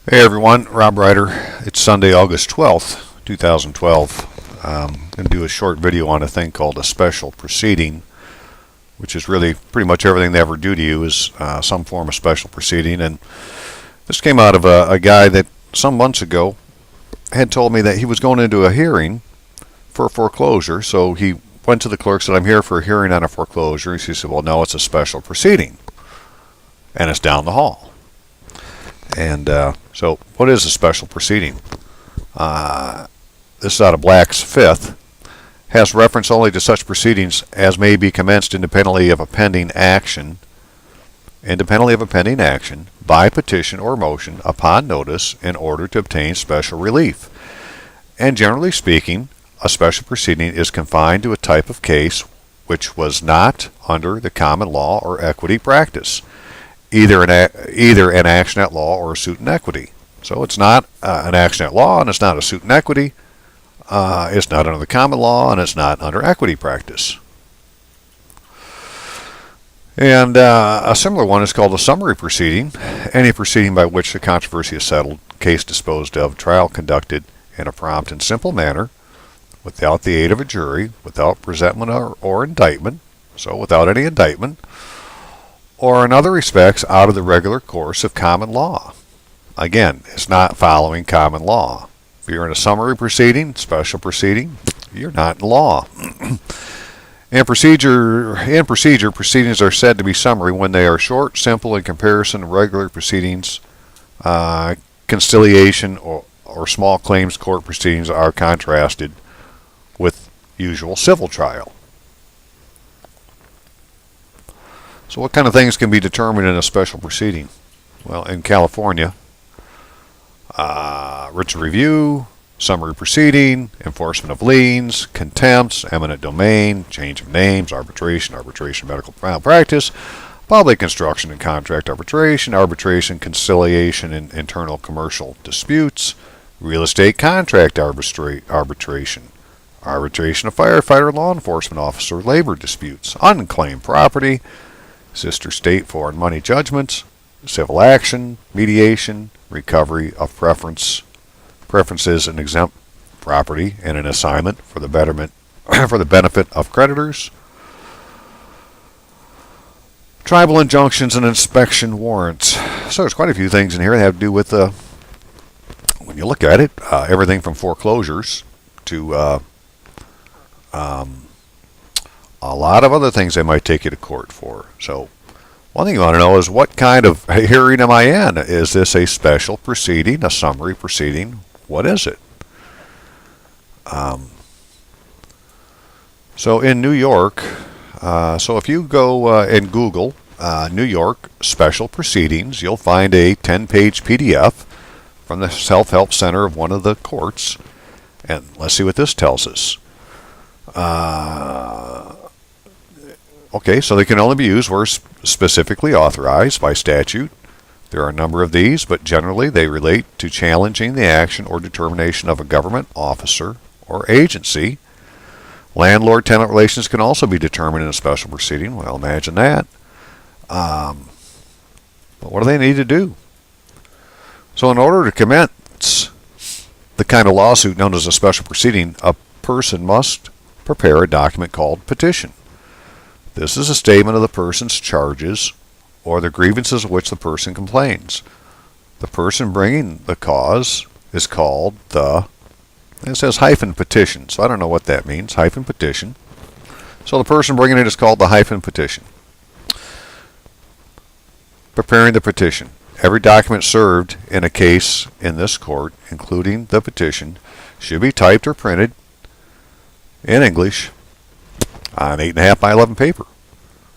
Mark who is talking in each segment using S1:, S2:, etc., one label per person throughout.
S1: Hey everyone, Rob Ryder. It's Sunday, August 12th, 2012. I'm going to do a short video on a thing called a special proceeding, which is really pretty much everything they ever do to you is some form of special proceeding. And this came out of a guy that some months ago had told me that he was going into a hearing for a foreclosure. So he went to the clerk, said, "I'm here for a hearing on a foreclosure." And she said, "Well, no, it's a special proceeding, and it's down the hall." And so what is a special proceeding? This is out of Black's Fifth. Has reference only to such proceedings as may be commenced independently of a pending action, by petition or motion upon notice in order to obtain special relief. And generally speaking, a special proceeding is confined to a type of case which was not under the common law or equity practice, either an action at law or a suit in equity. So it's not an action at law, and it's not a suit in equity. It's not under the common law, and it's not under equity practice. And a similar one is called a summary proceeding. Any proceeding by which the controversy is settled, case disposed of, trial conducted in a prompt and simple manner, without the aid of a jury, without presentment or indictment, so without any indictment, or in other respects out of the regular course of common law. Again, it's not following common law. If you're in a summary proceeding, special proceeding, you're not in law. In procedure, proceedings are said to be summary when they are short, simple, in comparison to regular proceedings. Conciliation or small claims court proceedings are contrasted with usual civil trial. So what kind of things can be determined in a special proceeding? Well, in California, writs of review, summary proceeding, enforcement of liens, contempts, eminent domain, change of names, arbitration, medical malpractice, public instruction and contract arbitration, conciliation in internal commercial disputes, real estate contract arbitration of firefighter, law enforcement officer, labor disputes, unclaimed property, sister state foreign money judgments, civil action, mediation, recovery of preferences and exempt property, and an assignment for the benefit of creditors, tribal injunctions and inspection warrants. So there's quite a few things in here that have to do with when you look at it, everything from foreclosures to a lot of other things they might take you to court for. So one thing you want to know is, what kind of hearing am I in? Is this a special proceeding, a summary proceeding? What is it? So in New York, so if you go and Google New York special proceedings, you'll find a 10-page PDF from the Self-Help Center of one of the courts. And let's see what this tells us. Okay, so they can only be used where specifically authorized by statute. There are a number of these, but generally they relate to challenging the action or determination of a government officer or agency. Landlord-tenant relations can also be determined in a special proceeding. Well, imagine that. But what do they need to do? So in order to commence the kind of lawsuit known as a special proceeding, a person must prepare a document called petition. This is a statement of the person's charges or the grievances of which the person complains. The person bringing the cause is called it says hyphen petition, so I don't know what that means, hyphen petition. So the person bringing it is called the hyphen petition. Preparing the petition. Every document served in a case in this court, including the petition, should be typed or printed in English on 8.5 by 11 paper.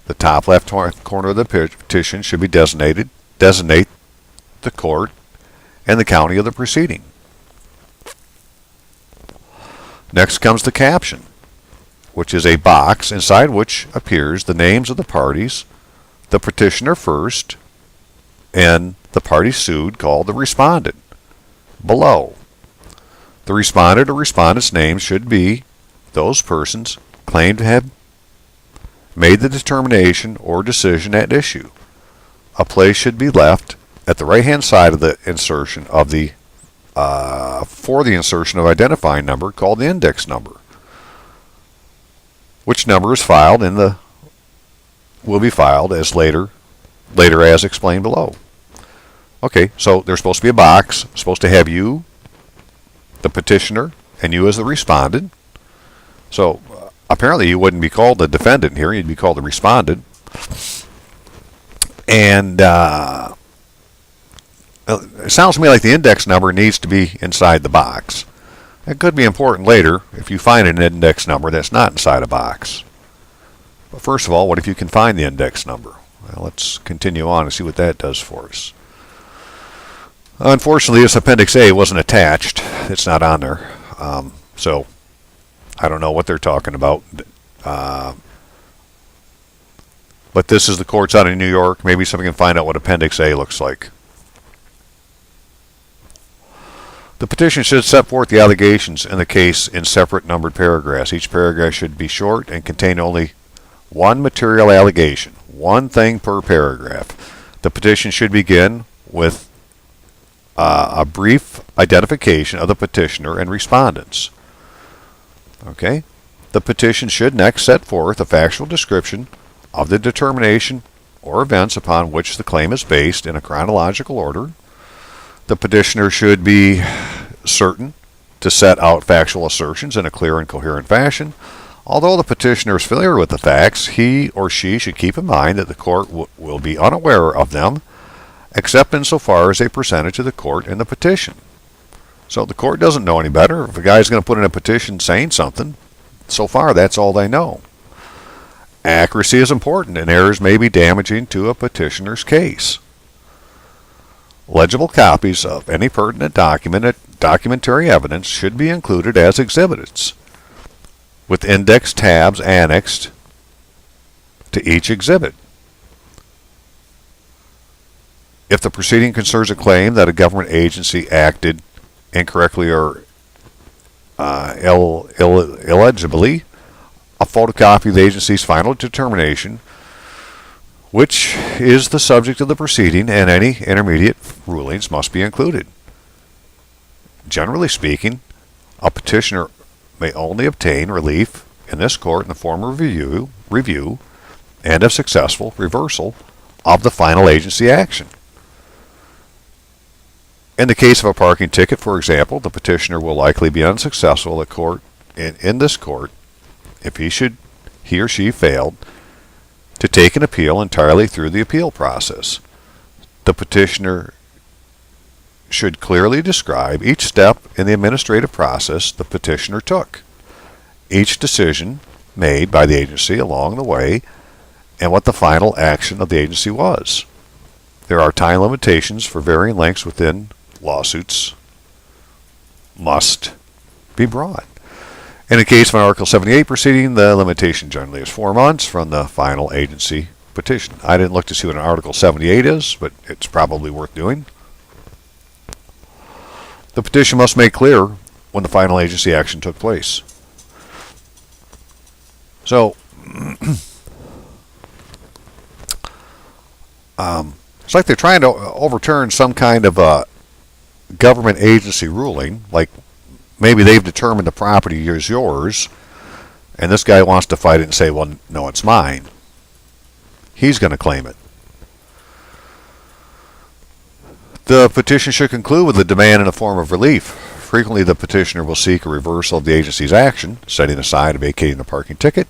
S1: The top left corner of the petition should be designate the court and the county of the proceeding. Next comes the caption, which is a box inside which appears the names of the parties, the petitioner first, and the party sued, called the respondent, below. The respondent or respondent's name should be those persons claimed to have made the determination or decision at issue. A place should be left at the right-hand side of the insertion of the for the insertion of identifying number called the index number, which number is filed in the will be filed as later as explained below. Okay, so there's supposed to be a box, supposed to have you, the petitioner, and you as the respondent. So apparently you wouldn't be called the defendant here, you'd be called the respondent. And it sounds to me like the index number needs to be inside the box. It could be important later if you find an index number that's not inside a box. But first of all, what if you can find the index number? Well, let's continue on and see what that does for us. Unfortunately, this Appendix A wasn't attached. It's not on there. So I don't know what they're talking about. But this is the courts out in New York. Maybe somebody can find out what Appendix A looks like. The petition should set forth the allegations in the case in separate numbered paragraphs. Each paragraph should be short and contain only one material allegation, one thing per paragraph. The petition should begin with a brief identification of the petitioner and respondents. Okay? The petition should next set forth a factual description of the determination or events upon which the claim is based in a chronological order. The petitioner should be certain to set out factual assertions in a clear and coherent fashion. Although the petitioner is familiar with the facts, he or she should keep in mind that the court will be unaware of them, except insofar as they presented to the court in the petition. So the court doesn't know any better. If a guy's going to put in a petition saying something, so far that's all they know. Accuracy is important, and errors may be damaging to a petitioner's case. Legible copies of any pertinent documentary evidence should be included as exhibits, with index tabs annexed to each exhibit. If the proceeding concerns a claim that a government agency acted incorrectly or illegibly, a photocopy of the agency's final determination, which is the subject of the proceeding, and any intermediate rulings must be included. Generally speaking, a petitioner may only obtain relief in this court in the form of review and, if successful, reversal of the final agency action. In the case of a parking ticket, for example, the petitioner will likely be unsuccessful in this court if he or she failed to take an appeal entirely through the appeal process. The petitioner should clearly describe each step in the administrative process the petitioner took, each decision made by the agency along the way, and what the final action of the agency was. There are time limitations for varying lengths within lawsuits must be brought. In the case of an Article 78 proceeding, the limitation generally is 4 months from the final agency petition. I didn't look to see what an Article 78 is, but it's probably worth doing. The petition must make clear when the final agency action took place. So, it's like they're trying to overturn some kind of a government agency ruling, like maybe they've determined the property is yours, and this guy wants to fight it and say, well, no, it's mine. He's going to claim it. The petition should conclude with a demand in the form of relief. Frequently, the petitioner will seek a reversal of the agency's action, setting aside and vacating the parking ticket.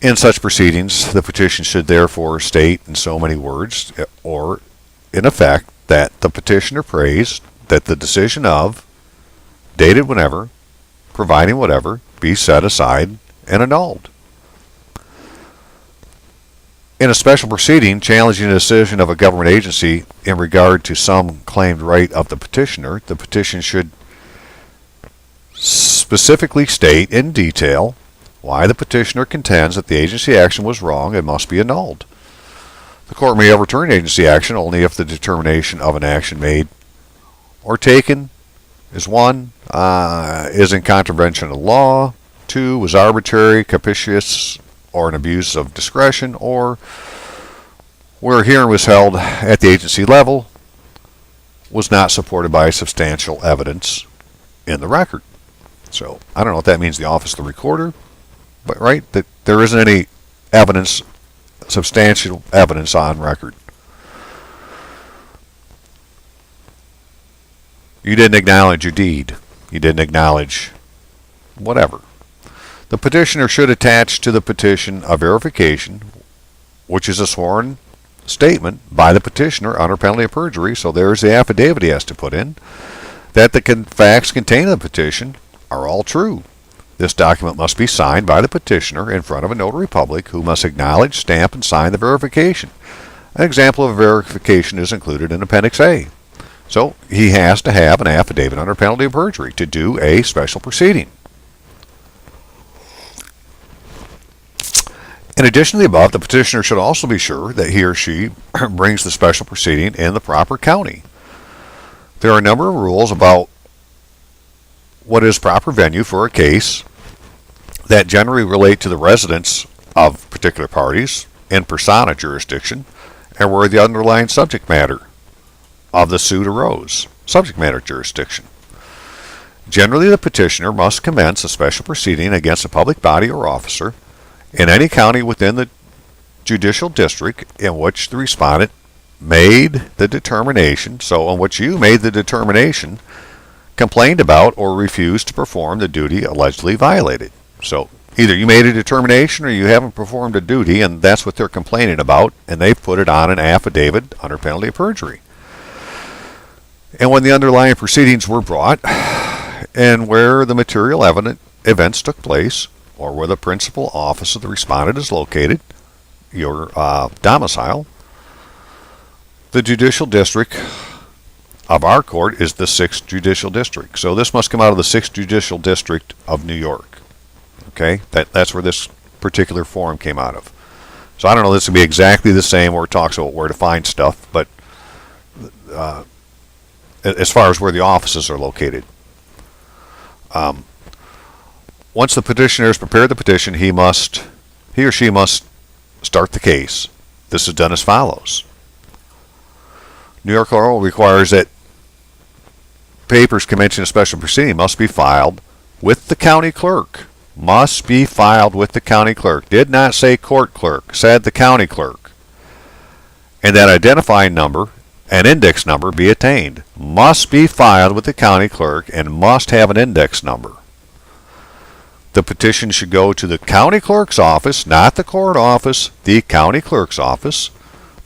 S1: In such proceedings, the petition should therefore state in so many words, or in effect, that the petitioner prays that the decision of, dated whenever, providing whatever, be set aside and annulled. In a special proceeding challenging a decision of a government agency in regard to some claimed right of the petitioner, the petition should specifically state in detail why the petitioner contends that the agency action was wrong and must be annulled. The court may overturn agency action only if the determination of an action made or taken is 1. Is in contravention of law, 2. Was arbitrary, capricious, or an abuse of discretion, or where a hearing was held at the agency level was not supported by substantial evidence in the record. So I don't know what that means, the office of the recorder, but right, that there isn't any evidence, substantial evidence on record. You didn't acknowledge your deed. You didn't acknowledge whatever. The petitioner should attach to the petition a verification, which is a sworn statement by the petitioner under penalty of perjury, so there's the affidavit he has to put in, that the facts contained in the petition are all true. This document must be signed by the petitioner in front of a notary public who must acknowledge, stamp, and sign the verification. An example of a verification is included in Appendix A. So he has to have an affidavit under penalty of perjury to do a special proceeding. In addition to the above, the petitioner should also be sure that he or she brings the special proceeding in the proper county. There are a number of rules about what is proper venue for a case that generally relate to the residents of particular parties in persona jurisdiction and where the underlying subject matter of the suit arose, subject matter jurisdiction. Generally, the petitioner must commence a special proceeding against a public body or officer in any county within the judicial district in which the respondent made the determination, so in which you made the determination, complained about, or refused to perform the duty allegedly violated. So either you made a determination or you haven't performed a duty, and that's what they're complaining about, and they've put it on an affidavit under penalty of perjury. And when the underlying proceedings were brought, and where the material events took place, or where the principal office of the respondent is located, your domicile, the judicial district of our court is the 6th Judicial District. So this must come out of the 6th Judicial District of New York. Okay, that's where this particular form came out of. So I don't know, this would be exactly the same where it talks about where to find stuff, but as far as where the offices are located. Once the petitioner has prepared the petition, he or she must start the case. This is done as follows. New York law requires that papers commencing a special proceeding must be filed with the county clerk. Must be filed with the county clerk. Did not say court clerk, said the county clerk. And that identifying number and index number be attained. Must be filed with the county clerk and must have an index number. The petition should go to the county clerk's office, not the court office, the county clerk's office.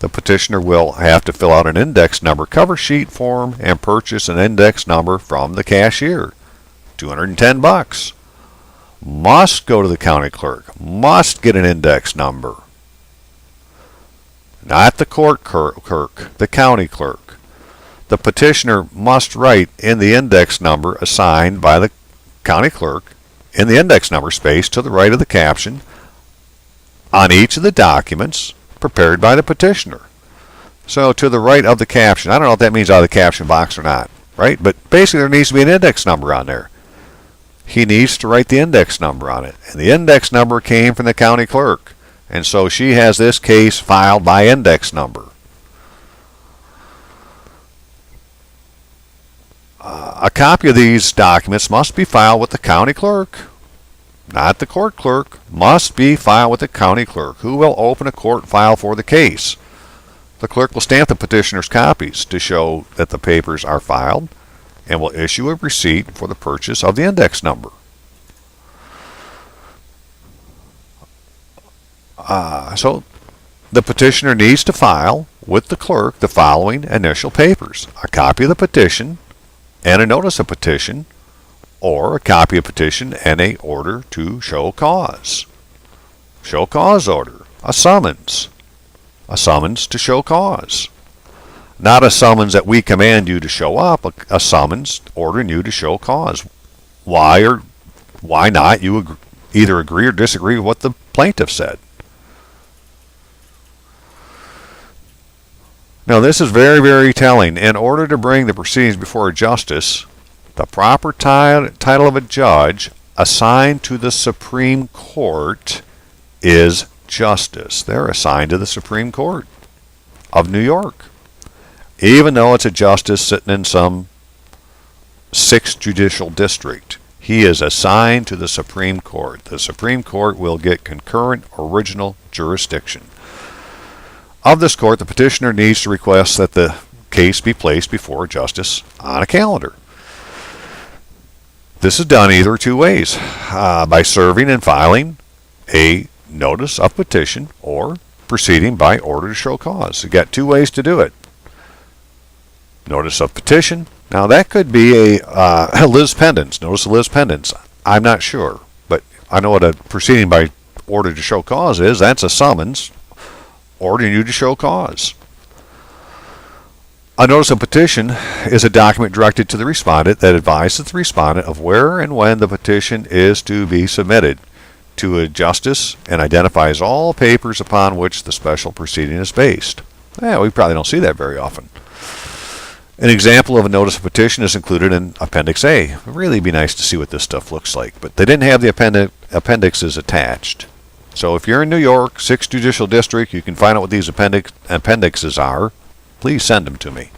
S1: The petitioner will have to fill out an index number cover sheet form and purchase an index number from the cashier. $210. Must go to the county clerk. Must get an index number. Not the court clerk, the county clerk. The petitioner must write in the index number assigned by the county clerk in the index number space to the right of the caption on each of the documents prepared by the petitioner. So to the right of the caption, I don't know if that means out of the caption box or not, right? But basically there needs to be an index number on there. He needs to write the index number on it. And the index number came from the county clerk. And so she has this case filed by index number. A copy of these documents must be filed with the county clerk, not the court clerk. Must be filed with the county clerk, who will open a court file for the case. The clerk will stamp the petitioner's copies to show that the papers are filed and will issue a receipt for the purchase of the index number. So the petitioner needs to file with the clerk the following initial papers: a copy of the petition and a notice of petition, or a copy of petition and a order to show cause. Show cause order, a summons to show cause. Not a summons that we command you to show up, a summons ordering you to show cause. Why or why not you either agree or disagree with what the plaintiff said. Now this is very, very telling. In order to bring the proceedings before a justice, the proper title of a judge assigned to the Supreme Court is justice. They're assigned to the Supreme Court. of New York. Even though it's a justice sitting in some 6th judicial district, he is assigned to the Supreme Court. The Supreme Court will get concurrent original jurisdiction. Of this court, the petitioner needs to request that the case be placed before a justice on a calendar. This is done either two ways, by serving and filing a notice of petition or proceeding by order to show cause. You've got two ways to do it. Notice of petition. Now that could be a lis pendens, notice of lis pendens. I'm not sure, but I know what a proceeding by order to show cause is. That's a summons ordering you to show cause. A notice of petition is a document directed to the respondent that advises the respondent of where and when the petition is to be submitted to a justice and identifies all papers upon which the special proceeding is based. We probably don't see that very often. An example of a notice of petition is included in Appendix A. It would really be nice to see what this stuff looks like, but they didn't have the appendixes attached. So if you're in New York, 6th Judicial District, you can find out what these appendixes are. Please send them to me.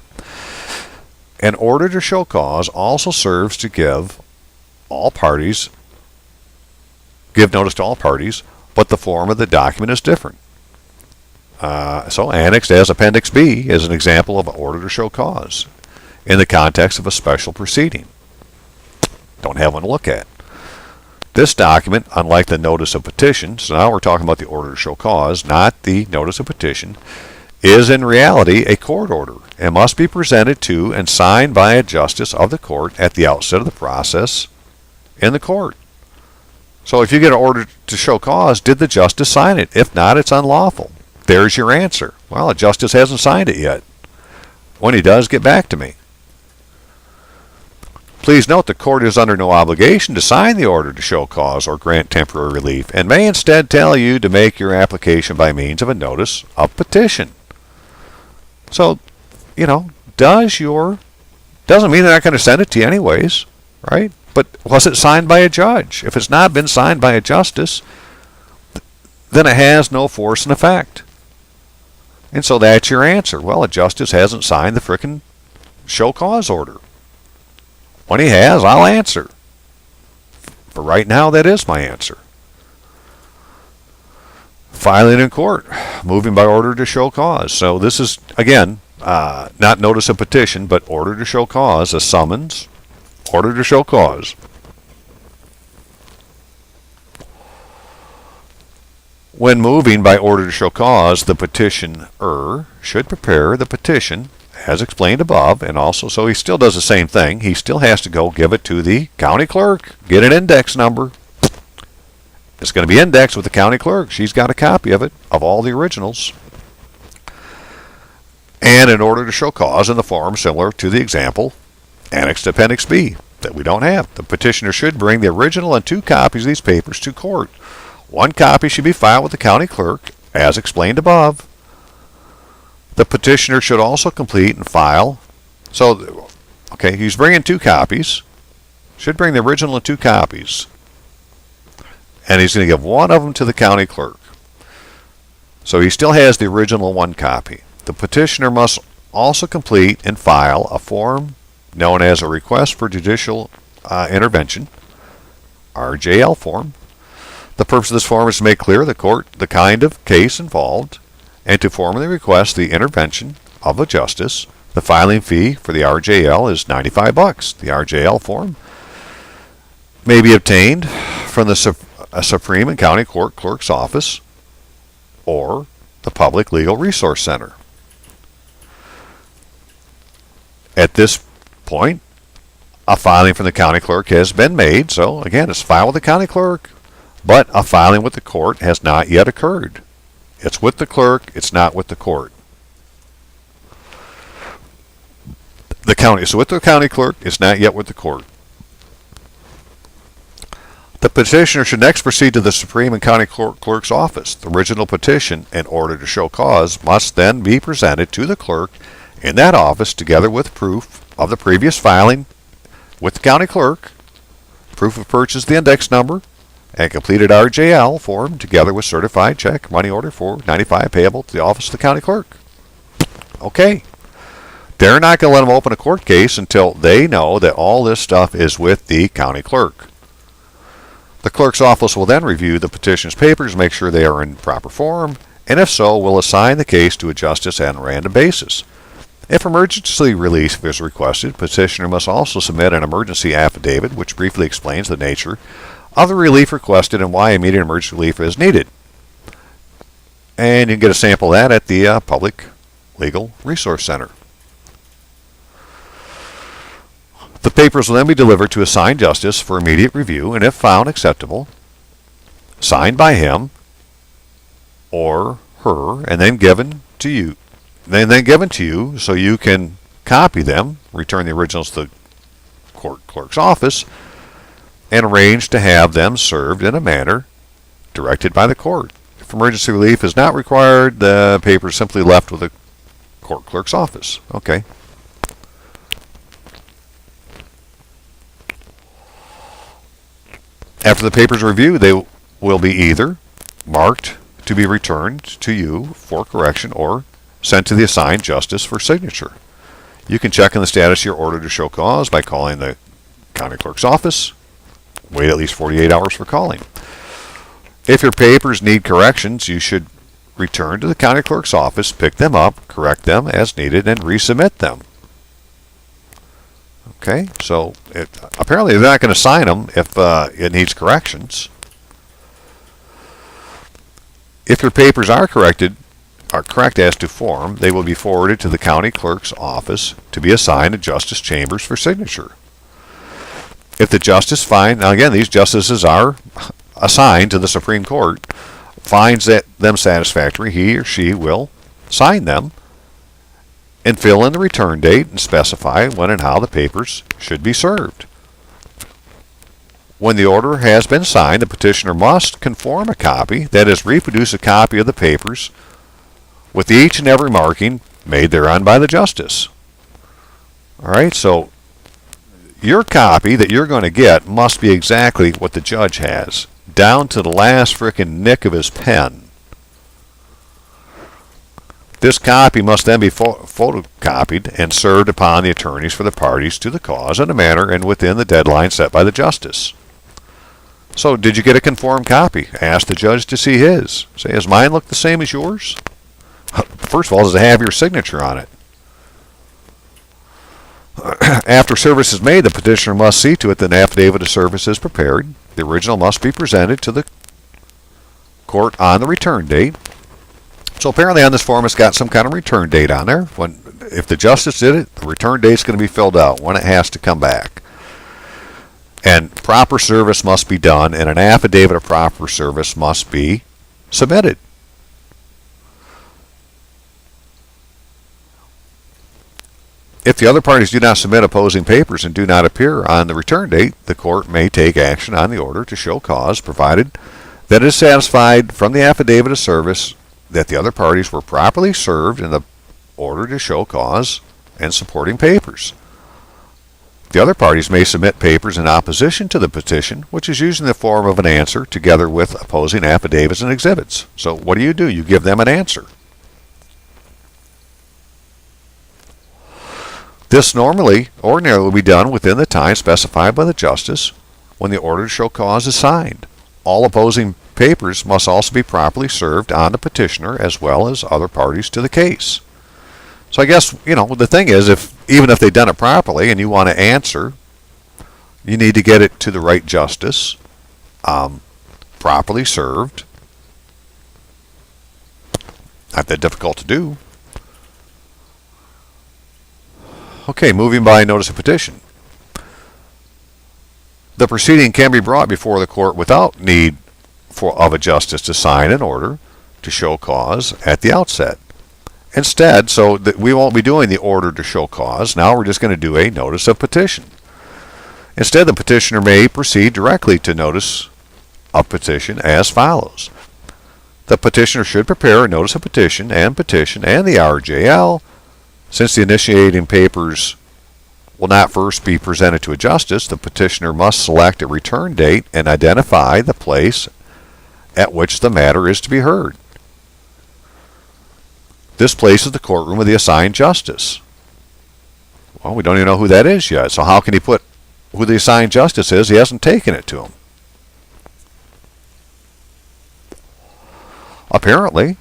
S1: An order to show cause also serves to give notice to all parties, but the form of the document is different. So annexed as Appendix B is an example of an order to show cause in the context of a special proceeding. Don't have one to look at. This document, unlike the notice of petition, so now we're talking about the order to show cause, not the notice of petition, is in reality a court order and must be presented to and signed by a justice of the court at the outset of the process in the court. So if you get an order to show cause, did the justice sign it? If not, it's unlawful. There's your answer. Well, a justice hasn't signed it yet. When he does, get back to me. Please note the court is under no obligation to sign the order to show cause or grant temporary relief and may instead tell you to make your application by means of a notice of petition. So, doesn't mean they're not going to send it to you anyways, right? But was it signed by a judge? If it's not been signed by a justice, then it has no force and effect. And so that's your answer. Well, a justice hasn't signed the frickin' show cause order. When he has, I'll answer. For right now, that is my answer. Filing in court, moving by order to show cause. So this is, again, not notice of petition, but order to show cause, a summons, order to show cause. When moving by order to show cause, the petitioner should prepare the petition as explained above, and also, so he still does the same thing. He still has to go give it to the county clerk, get an index number. It's going to be indexed with the county clerk. She's got a copy of it, of all the originals. And in order to show cause in the form similar to the example, annexed to Appendix B, that we don't have. The petitioner should bring the original and 2 copies of these papers to court. 1 copy should be filed with the county clerk, as explained above. The petitioner should also complete and file. So, okay, he's bringing 2 copies. Should bring the original and 2 copies. And he's going to give 1 of them to the county clerk. So he still has the original 1 copy. The petitioner must also complete and file a form known as a Request for Judicial Intervention, RJL form. The purpose of this form is to make clear to the court the kind of case involved and to formally request the intervention of a justice. The filing fee for the RJL is $95. The RJL form may be obtained from the Supreme and County Court Clerk's Office or the Public Legal Resource Center. At this point, a filing from the county clerk has been made. So again, it's filed with the county clerk, but a filing with the court has not yet occurred. It's with the clerk, it's not with the court. The county is with the county clerk, it's not yet with the court. The petitioner should next proceed to the Supreme and County Court Clerk's Office. The original petition, in order to show cause, must then be presented to the clerk in that office together with proof of the previous filing with the county clerk, proof of purchase, the index number, and completed RJL form together with certified check, money order for $95 payable to the office of the county clerk. Okay. They're not going to let them open a court case until they know that all this stuff is with the county clerk. The clerk's office will then review the petitioner's papers, make sure they are in proper form, and if so, will assign the case to a justice on a random basis. If emergency relief is requested, petitioner must also submit an emergency affidavit which briefly explains the nature of the relief requested and why immediate emergency relief is needed. And you can get a sample of that at the Public Legal Resource Center. The papers will then be delivered to assigned justice for immediate review, and if found acceptable, signed by him or her, and then given to you. Then given to you so you can copy them, return the originals to the court clerk's office, and arrange to have them served in a manner directed by the court. If emergency relief is not required, the paper is simply left with the court clerk's office. Okay. After the papers are reviewed, they will be either marked to be returned to you for correction or sent to the assigned justice for signature. You can check on the status of your order to show cause by calling the county clerk's office. Wait at least 48 hours for calling. If your papers need corrections, you should return to the county clerk's office, pick them up, correct them as needed, and resubmit them. Okay, so apparently they're not going to sign them if it needs corrections. If your papers are correct as to form, they will be forwarded to the county clerk's office to be assigned to Justice Chambers for signature. If the justice finds, now again, these justices are assigned to the Supreme Court, finds them satisfactory, he or she will sign them and fill in the return date and specify when and how the papers should be served. When the order has been signed, the petitioner must conform a copy, that is, reproduce a copy of the papers with each and every marking made thereon by the justice. All right, so your copy that you're going to get must be exactly what the judge has, down to the last frickin' nick of his pen. This copy must then be photocopied and served upon the attorneys for the parties to the cause in a manner and within the deadline set by the justice. So, did you get a conformed copy? Ask the judge to see his. Say, does mine look the same as yours? First of all, does it have your signature on it? After service is made, the petitioner must see to it that an affidavit of service is prepared. The original must be presented to the court on the return date. So apparently on this form it's got some kind of return date on there. If the justice did it, the return date is going to be filled out when it has to come back. And proper service must be done, and an affidavit of proper service must be submitted. If the other parties do not submit opposing papers and do not appear on the return date, the court may take action on the order to show cause, provided that it is satisfied from the affidavit of service that the other parties were properly served in the order to show cause and supporting papers. The other parties may submit papers in opposition to the petition, which is usually in the form of an answer together with opposing affidavits and exhibits. So what do? You give them an answer. This ordinarily will be done within the time specified by the justice when the order to show cause is signed. All opposing papers must also be properly served on the petitioner as well as other parties to the case. So I guess, the thing is, even if they've done it properly and you want to answer, you need to get it to the right justice, properly served. Not that difficult to do. Okay, moving by notice of petition. The proceeding can be brought before the court without need of a justice to sign an order to show cause at the outset. Instead, so that we won't be doing the order to show cause, now we're just going to do a notice of petition. Instead, the petitioner may proceed directly to notice of petition as follows. The petitioner should prepare a notice of petition and the RJL. Since the initiating papers will not first be presented to a justice, the petitioner must select a return date and identify the place at which the matter is to be heard. This place is the courtroom of the assigned justice. Well, we don't even know who that is yet, so how can he put who the assigned justice is? He hasn't taken it to him. Apparently,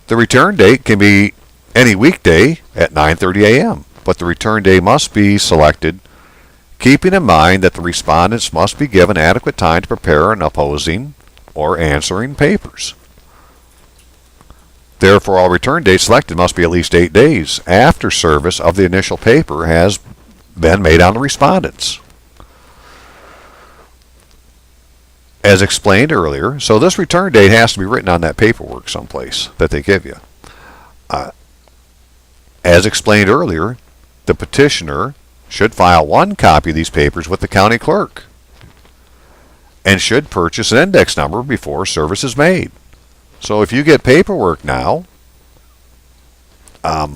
S1: the return date can be any weekday at 9:30 a.m., but the return day must be selected, keeping in mind that the respondents must be given adequate time to prepare an opposing or answering papers. Therefore, all return dates selected must be at least 8 days after service of the initial paper has been made on the respondents. As explained earlier, so this return date has to be written on that paperwork someplace that they give you. As explained earlier, the petitioner should file one copy of these papers with the county clerk and should purchase an index number before service is made. So if you get paperwork now, that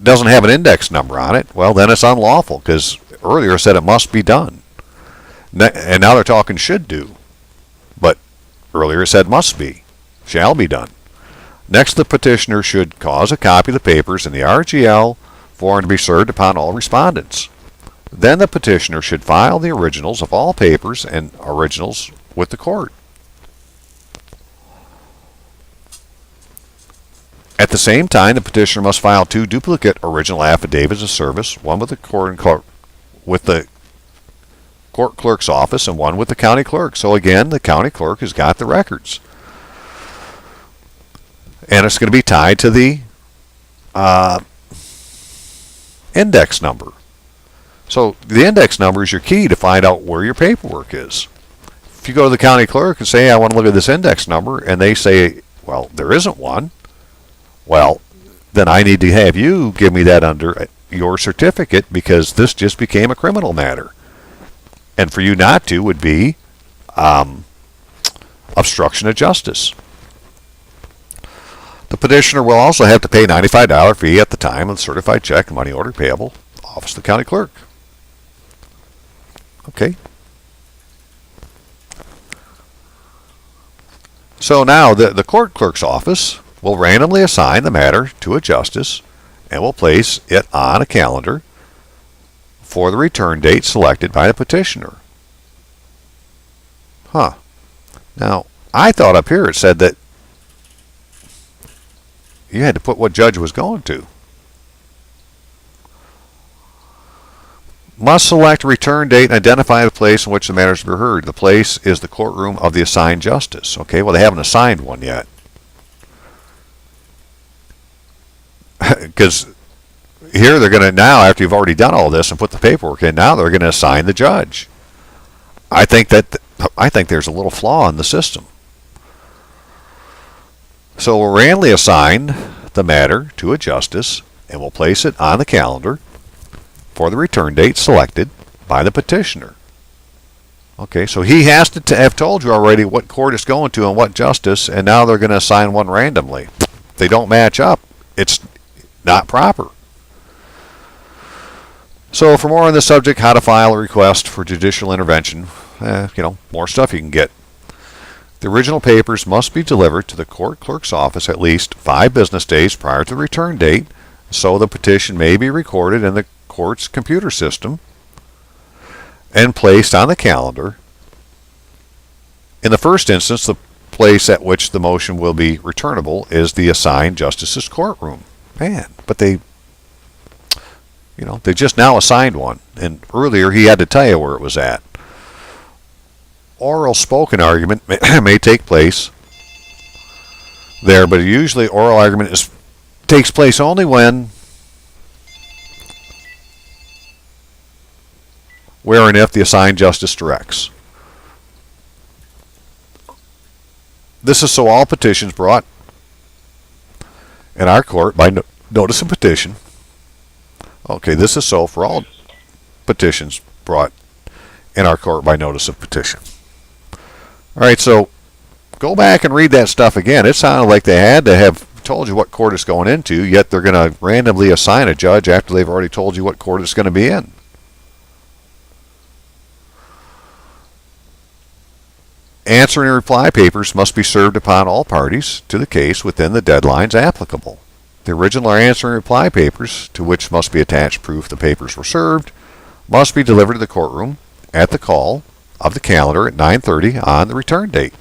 S1: doesn't have an index number on it, well, then it's unlawful, because earlier said it must be done. And now they're talking should do. But earlier said must be, shall be done. Next, the petitioner should cause a copy of the papers in the RGL form to be served upon all respondents. Then the petitioner should file the originals of all papers and originals with the court. At the same time, the petitioner must file 2 duplicate original affidavits of service, one with the court clerk's office and one with the county clerk. So again, the county clerk has got the records. And it's going to be tied to the index number. So the index number is your key to find out where your paperwork is. If you go to the county clerk and say, hey, I want to look at this index number, and they say, well, there isn't one, well, then I need to have you give me that under your certificate, because this just became a criminal matter. And for you not to would be obstruction of justice. The petitioner will also have to pay a $95 fee at the time of the certified check and money order payable, office of the county clerk. Okay. So now the court clerk's office will randomly assign the matter to a justice and will place it on a calendar for the return date selected by the petitioner. Huh. Now, I thought up here it said that you had to put what judge was going to. Must select a return date and identify the place in which the matter is to be heard. The place is the courtroom of the assigned justice. Okay, well, they haven't assigned one yet. Because here they're going to, now after you've already done all this and put the paperwork in, now they're going to assign the judge. I think there's a little flaw in the system. So we'll randomly assign the matter to a justice and we'll place it on the calendar for the return date selected by the petitioner. Okay, so he has to have told you already what court it's going to and what justice, and now they're going to assign one randomly. If they don't match up, it's not proper. So for more on this subject, how to file a request for judicial intervention, more stuff you can get. The original papers must be delivered to the court clerk's office at least 5 business days prior to the return date, so the petition may be recorded in the court's computer system and placed on the calendar. In the first instance, the place at which the motion will be returnable is the assigned justice's courtroom. Man, but they just now assigned one, and earlier he had to tell you where it was at. Oral spoken argument may take place there, but usually oral argument takes place only when, where and if the assigned justice directs. This is so all petitions brought in our court by notice of petition. Okay, this is so for all petitions brought in our court by notice of petition. All right, so go back and read that stuff again. It sounded like they had to have told you what court it's going into, yet they're going to randomly assign a judge after they've already told you what court it's going to be in. Answer and reply papers must be served upon all parties to the case within the deadlines applicable. The original answer and reply papers, to which must be attached proof the papers were served, must be delivered to the courtroom at the call of the calendar at 9:30 on the return date.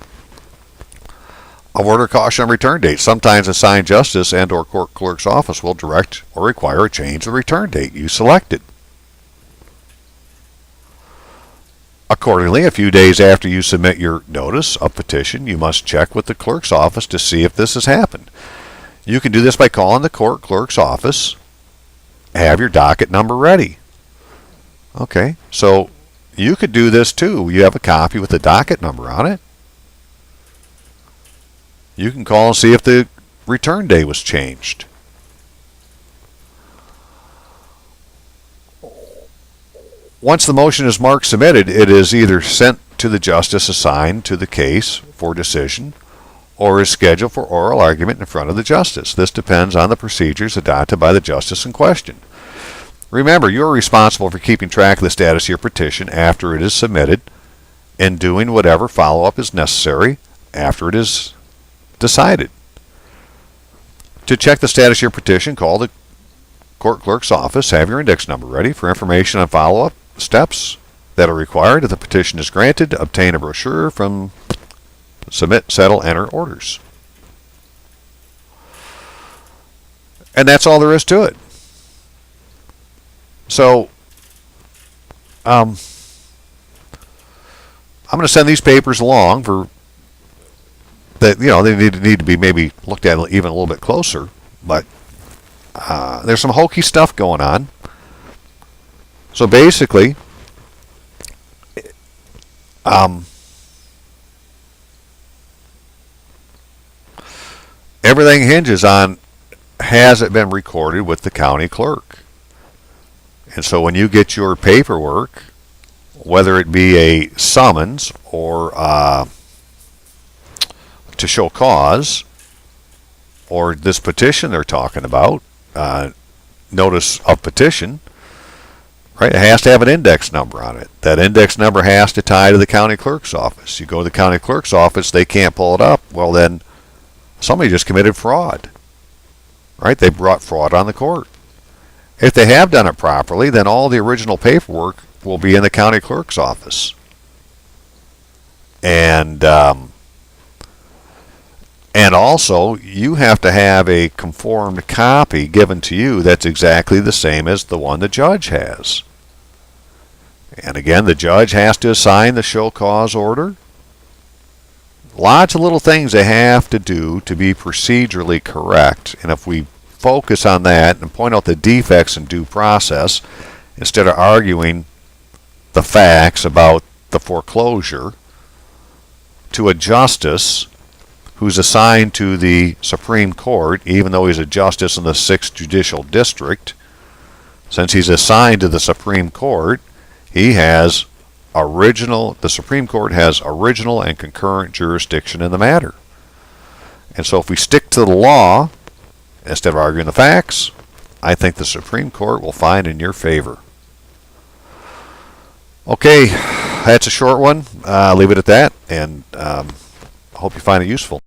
S1: A word of caution on return date. Sometimes assigned justice and or court clerk's office will direct or require a change of the return date you selected. Accordingly, a few days after you submit your notice of petition, you must check with the clerk's office to see if this has happened. You can do this by calling the court clerk's office. Have your docket number ready. Okay, so you could do this too. You have a copy with the docket number on it. You can call and see if the return day was changed. Once the motion is marked submitted, it is either sent to the justice assigned to the case for decision or is scheduled for oral argument in front of the justice. This depends on the procedures adopted by the justice in question. Remember, you are responsible for keeping track of the status of your petition after it is submitted and doing whatever follow-up is necessary after it is decided. To check the status of your petition, call the court clerk's office. Have your index number ready for information on follow-up steps that are required if the petition is granted. Obtain a brochure from Submit, Settle, Enter Orders. And that's all there is to it. So, I'm going to send these papers along for that. They need to be maybe looked at even a little bit closer. But there's some hokey stuff going on. So basically, everything hinges on, has it been recorded with the county clerk? And so when you get your paperwork, whether it be a summons or to show cause, or this petition they're talking about, notice of petition, right? It has to have an index number on it. That index number has to tie to the county clerk's office. You go to the county clerk's office, they can't pull it up. Well, then somebody just committed fraud, right? They brought fraud on the court. If they have done it properly, then all the original paperwork will be in the county clerk's office. And also, you have to have a conformed copy given to you that's exactly the same as the one the judge has. And again, the judge has to assign the show cause order. Lots of little things they have to do to be procedurally correct. And if we focus on that and point out the defects in due process, instead of arguing the facts about the foreclosure to a justice who's assigned to the Supreme Court, even though he's a justice in the 6th Judicial District, since he's assigned to the Supreme Court, the Supreme Court has original and concurrent jurisdiction in the matter. And so if we stick to the law, instead of arguing the facts, I think the Supreme Court will find in your favor. Okay, that's a short one. Leave it at that, and I hope you find it useful.